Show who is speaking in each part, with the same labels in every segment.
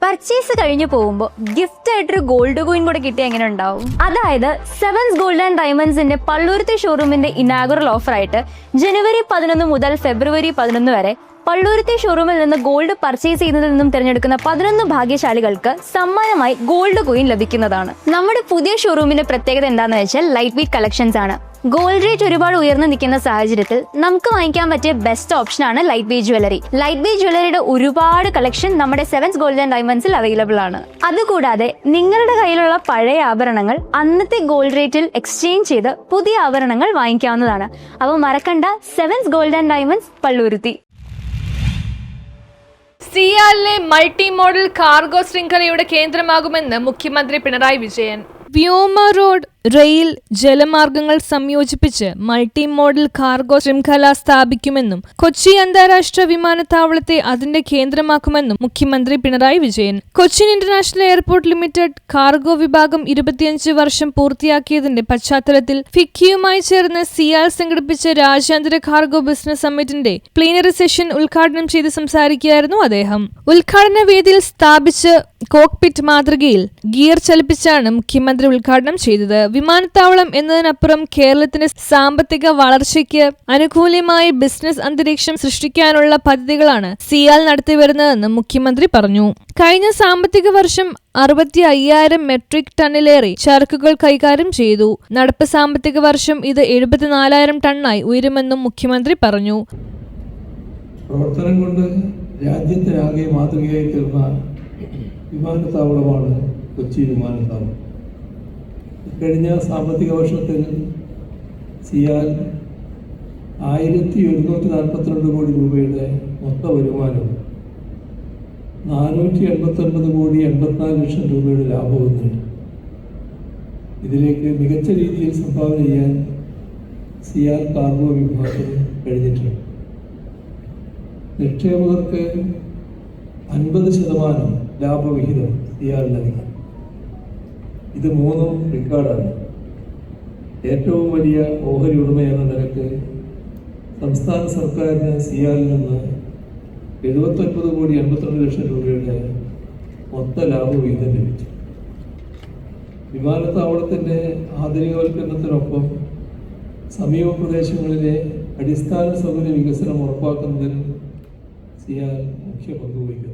Speaker 1: Purchase കഴിഞ്ഞു പോകുമ്പോൾ gift ആയിട്ടൊരു ഗോൾഡ് കോയിൻ കൂടെ കിട്ടിയ എങ്ങനെ ഉണ്ടാവും? അതായത് സെവൻസ് ഗോൾഡ് ആൻഡ് ഡയമണ്ട്സിന്റെ പള്ളുരുത്തി ഷോറൂമിന്റെ ഇനാഗുറൽ ഓഫർ ആയിട്ട് ജനുവരി 11 മുതൽ ഫെബ്രുവരി 11 വരെ പള്ളുരുത്തി ഷോറൂമിൽ നിന്ന് ഗോൾഡ് പർച്ചേസ് ചെയ്യുന്നതിൽ നിന്നും തിരഞ്ഞെടുക്കുന്ന 11 ഭാഗ്യശാലികൾക്ക് സമ്മാനമായി ഗോൾഡ് കോയിൻ ലഭിക്കുന്നതാണ്. നമ്മുടെ പുതിയ ഷോറൂമിന്റെ പ്രത്യേകത എന്താണെന്ന് വെച്ചാൽ ലൈറ്റ് വെയ്റ്റ് കളക്ഷൻസ് ആണ്. ഗോൾഡ് റേറ്റ് ഒരുപാട് ഉയർന്നു നിൽക്കുന്ന സാഹചര്യത്തിൽ നമുക്ക് വാങ്ങിക്കാൻ പറ്റിയ ബെസ്റ്റ് ഓപ്ഷനാണ് light weight jewellery. Light weight ജ്വല്ലറിയുടെ ഒരുപാട് കളക്ഷൻ നമ്മുടെ സെവൻസ് ഗോൾഡ് ആൻഡ് ഡയമണ്ട്സിൽ അവൈലബിൾ ആണ്. അതുകൂടാതെ നിങ്ങളുടെ കയ്യിലുള്ള പഴയ ആഭരണങ്ങൾ അന്നത്തെ ഗോൾഡ് റേറ്റിൽ എക്സ്ചേഞ്ച് ചെയ്ത് പുതിയ ആഭരണങ്ങൾ വാങ്ങിക്കാവുന്നതാണ്. അപ്പോൾ മറക്കണ്ട, Sevens Gold and Diamonds Palluruthy.
Speaker 2: സിയാലിലെ മൾട്ടി മോഡൽ കാർഗോ ശൃംഖലയുടെ കേന്ദ്രമാകുമെന്ന് മുഖ്യമന്ത്രി പിണറായി വിജയൻ. വ്യോമ, റോഡ്, റെയിൽ, ജലമാർഗങ്ങൾ സംയോജിപ്പിച്ച് മൾട്ടി മോഡൽ കാർഗോ ശൃംഖല സ്ഥാപിക്കുമെന്നും കൊച്ചി അന്താരാഷ്ട്ര വിമാനത്താവളത്തെ അതിന്റെ കേന്ദ്രമാക്കുമെന്നും മുഖ്യമന്ത്രി Pinarayi Vijayan. Cochin international airport limited cargo വിഭാഗം 25 വർഷം പൂർത്തിയാക്കിയതിന്റെ പശ്ചാത്തലത്തിൽ ഫിക്കിയുമായി ചേർന്ന് സിയാൽ സംഘടിപ്പിച്ച രാജ്യാന്തര കാർഗോ ബിസിനസ് സമ്മിറ്റിന്റെ പ്ലീനറി സെഷൻ ഉദ്ഘാടനം ചെയ്ത് സംസാരിക്കുകയായിരുന്നു അദ്ദേഹം. ഉദ്ഘാടന വേദിയിൽ സ്ഥാപിച്ച് കോക്പിറ്റ് മാതൃകയിൽ ഗിയർ ചലിപ്പിച്ചാണ് മുഖ്യമന്ത്രി ഉദ്ഘാടനം ചെയ്തത്. വിമാനത്താവളം എന്നതിനപ്പുറം കേരളത്തിന്റെ സാമ്പത്തിക വളർച്ചയ്ക്ക് അനുകൂലമായ ബിസിനസ് അന്തരീക്ഷം സൃഷ്ടിക്കാനുള്ള പദ്ധതികളാണ് സിയാൽ നടത്തിവരുന്നതെന്ന് മുഖ്യമന്ത്രി പറഞ്ഞു. കഴിഞ്ഞ സാമ്പത്തിക വർഷം 65,000 മെട്രിക് ടണ്ണിലേറെ ചരക്കുകൾ കൈകാര്യം ചെയ്തു. നടപ്പ് സാമ്പത്തിക വർഷം ഇത് 74,000 ടണ്ണായി ഉയരുമെന്നും മുഖ്യമന്ത്രി പറഞ്ഞു.
Speaker 3: പ്രവർത്തനം കൊണ്ട് രാജ്യത്തിനാകെ മാതൃകയായി തീർന്ന വിമാനത്താവളമാണ് കൊച്ചി വിമാനത്താവളം. കഴിഞ്ഞ സാമ്പത്തിക വർഷത്തിൽ സിയാൽ 1,142 കോടി രൂപയുടെ മൊത്ത വരുമാനവും 489 കോടി 84 ലക്ഷം രൂപയുടെ ലാഭവും നേടി. ഇതിലേക്ക് മികച്ച രീതിയിൽ സംഭാവന ചെയ്യാൻ സിയാൽ കാർഗോ വിഭാഗത്തിന് കഴിഞ്ഞിട്ടുണ്ട്. നിക്ഷേപകർക്ക് 50% ലാഭവിഹിതം സിയാൽ നൽകി. ഇത് 3 റെക്കോർഡാണ്. ഏറ്റവും വലിയ ഓഹരി ഉടമ എന്ന നിലക്ക് സംസ്ഥാന സർക്കാരിന് സിയാലിൽ നിന്ന് 79 കോടി 82 ലക്ഷം രൂപയുടെ മൊത്ത ലാഭവിഹിതം ലഭിച്ചു. വിമാനത്താവളത്തിൻ്റെ ആധുനികവൽക്കരണത്തിനൊപ്പം സമീപ പ്രദേശങ്ങളിലെ അടിസ്ഥാന സൗകര്യ വികസനം ഉറപ്പാക്കുന്നതിൽ സിയാൽ മുഖ്യ പങ്ക് വഹിക്കുന്നു.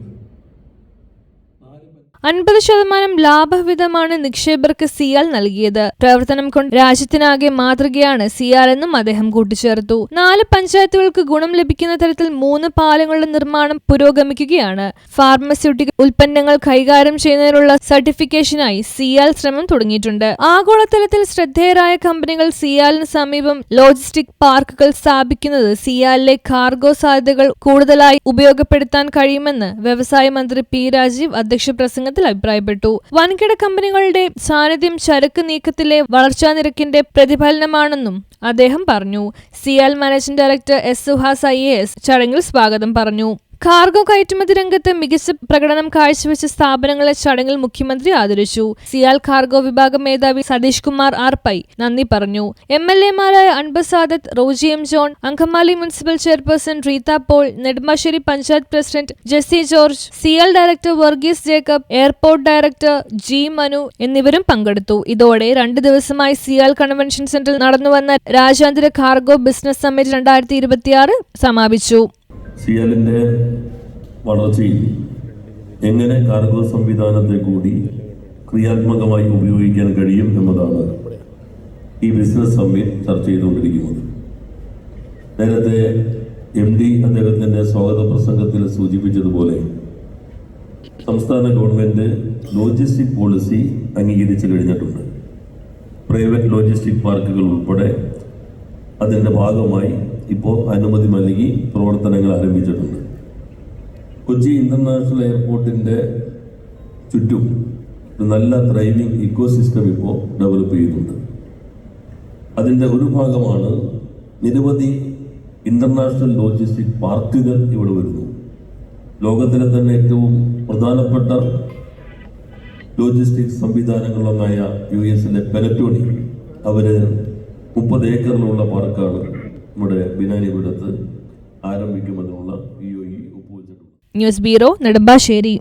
Speaker 2: 50% ലാഭവിഹിതമാണ് നിക്ഷേപകർക്ക് സിയാൽ നൽകിയത്. പ്രവർത്തനം കൊണ്ട് രാജ്യത്തിനാകെ മാതൃകയാണ് സിയാൽ എന്നും അദ്ദേഹം കൂട്ടിച്ചേർത്തു. 4 പഞ്ചായത്തുകൾക്ക് ഗുണം ലഭിക്കുന്ന തരത്തിൽ 3 പാലങ്ങളുടെ നിർമ്മാണം പുരോഗമിക്കുകയാണ്. ഫാർമസ്യൂട്ടിക്കൽ ഉൽപ്പന്നങ്ങൾ കൈകാര്യം ചെയ്യുന്നതിനുള്ള സർട്ടിഫിക്കേഷനായി സിയാൽ ശ്രമം തുടങ്ങിയിട്ടുണ്ട്. ആഗോളതലത്തിൽ ശ്രദ്ധേയരായ കമ്പനികൾ സിയാലിന് സമീപം ലോജിസ്റ്റിക് പാർക്കുകൾ സ്ഥാപിക്കുന്നത് സിയാലിലെ കാർഗോ സാധ്യതകൾ കൂടുതലായി ഉപയോഗപ്പെടുത്താൻ കഴിയുമെന്ന് വ്യവസായ മന്ത്രി പി രാജീവ് അധ്യക്ഷ പ്രസംഗത്തിൽ അഭിപ്രായപ്പെട്ടു. വൻകിട കമ്പനികളുടെ സാന്നിധ്യം ചരക്ക് നീക്കത്തിലെ വളർച്ചാ നിരക്കിന്റെ പ്രതിഫലനമാണെന്നും അദ്ദേഹം പറഞ്ഞു. CIAL managing director S Suhas IAS ചടങ്ങിൽ സ്വാഗതം പറഞ്ഞു. കാർഗോ കയറ്റുമതി രംഗത്ത് മികച്ച പ്രകടനം കാഴ്ചവെച്ച സ്ഥാപനങ്ങളെ ചടങ്ങിൽ മുഖ്യമന്ത്രി ആദരിച്ചു. സിയാൽ കാർഗോ വിഭാഗം മേധാവി സതീഷ് കുമാർ ആർ പൈ നന്ദി പറഞ്ഞു. MLA മാരായ Anwar Sadath, Roji M John, Angamaly municipal chairperson Reetha Paul, Nedumbassery panchayat president Jessy George, CIAL director Varghese Jacob, airport director G Manu എന്നിവരും പങ്കെടുത്തു. ഇതോടെ 2 ദിവസമായി സിയാൽ കൺവെൻഷൻ സെന്ററിൽ നടന്നുവന്ന രാജ്യാന്തര കാർഗോ ബിസിനസ് സമ്മിറ്റ് 2026 സമാപിച്ചു.
Speaker 4: സിയാലിൻ്റെ വളർച്ചയിൽ എങ്ങനെ കാർഗോ സംവിധാനത്തെ കൂടി ക്രിയാത്മകമായി ഉപയോഗിക്കാൻ കഴിയും എന്നതാണ് ഈ ബിസിനസ് സമ്മിറ്റ് ചർച്ച ചെയ്തുകൊണ്ടിരിക്കുന്നത്. നേരത്തെ MD അദ്ദേഹത്തിൻ്റെ സ്വാഗത പ്രസംഗത്തിൽ സൂചിപ്പിച്ചതുപോലെ സംസ്ഥാന ഗവൺമെൻറ് ലോജിസ്റ്റിക് പോളിസി അംഗീകരിച്ചു കഴിഞ്ഞിട്ടുണ്ട്. പ്രൈവറ്റ് ലോജിസ്റ്റിക് പാർക്കുകൾ ഉൾപ്പെടെ അതിൻ്റെ ഭാഗമായി ഇപ്പോൾ അനുമതി നൽകി പ്രവർത്തനങ്ങൾ ആരംഭിച്ചിട്ടുണ്ട്. കൊച്ചി ഇന്റർനാഷണൽ എയർപോർട്ടിൻ്റെ ചുറ്റും ഒരു നല്ല ഡ്രൈവിംഗ് ഇക്കോസിസ്റ്റം ഇപ്പോൾ ഡെവലപ്പ് ചെയ്യുന്നുണ്ട്. അതിൻ്റെ ഒരു ഭാഗമാണ് നിരവധി ഇന്റർനാഷണൽ ലോജിസ്റ്റിക് പാർക്കുകൾ ഇവിടെ വരുന്നു. ലോകത്തിലെ തന്നെ ഏറ്റവും പ്രധാനപ്പെട്ട ലോജിസ്റ്റിക് സംവിധാനങ്ങളൊന്നായ US-ലെ പെലറ്റോണി അവർ 30 ഏക്കറിലുള്ള പാർക്കാണ് നമ്മുടെ ബിനാനിപുരത്ത് ആരംഭിക്കുമെന്നുള്ള EOE ഒപ്പുവെച്ചിട്ടുണ്ട്.
Speaker 2: News bureau, Nedumbassery.